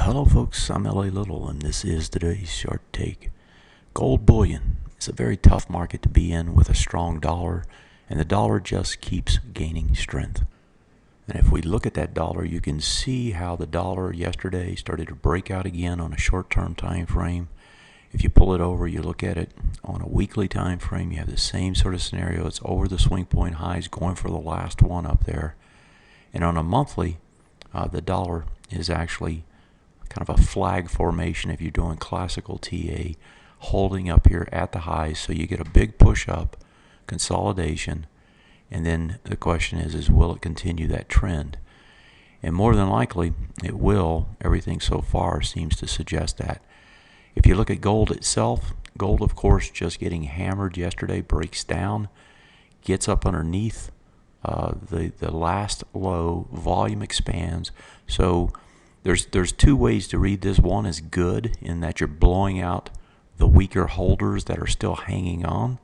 Hello folks, I'm L.A. Little and this is today's short take. Gold bullion is a very tough market to be in with a strong dollar, and the dollar just keeps gaining strength. And if we look at that dollar, you can see how the dollar yesterday started to break out again on a short-term time frame. If you pull it over, you look at it on a weekly time frame, you have the same sort of scenario. It's over the swing point highs, going for the last one up there. And on a monthly, the dollar is actually kind of a flag formation if you're doing classical TA, holding up here at the highs, so you get a big push up, consolidation, and then the question is will it continue that trend? And more than likely it will. Everything so far seems to suggest that. If you look at gold itself, gold of course just getting hammered yesterday, breaks down, gets up underneath the last low, volume expands. So there's two ways to read this. One is good in that you're blowing out the weaker holders that are still hanging on.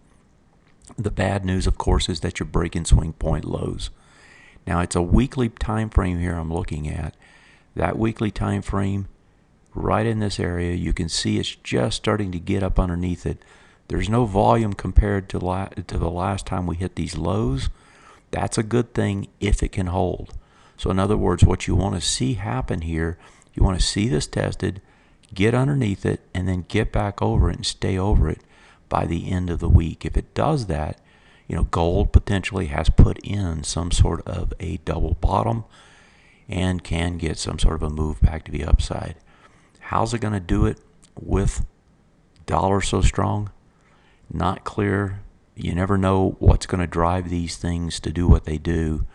The bad news, of course, is that you're breaking swing point lows. Now it's a weekly time frame here I'm looking at. That weekly time frame right in this area, you can see it's just starting to get up underneath it. There's no volume compared to the last time we hit these lows. That's a good thing if it can hold. So in other words, what you want to see happen here, you want to see this tested, get underneath it, and then get back over it and stay over it by the end of the week. If it does that, gold potentially has put in some sort of a double bottom and can get some sort of a move back to the upside. How's it going to do it with dollar so strong? Not clear. You never know what's going to drive these things to do what they do.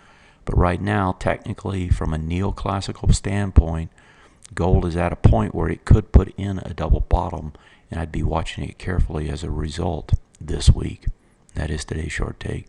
But right now, technically, from a neoclassical standpoint, gold is at a point where it could put in a double bottom, and I'd be watching it carefully as a result this week. That is today's short take.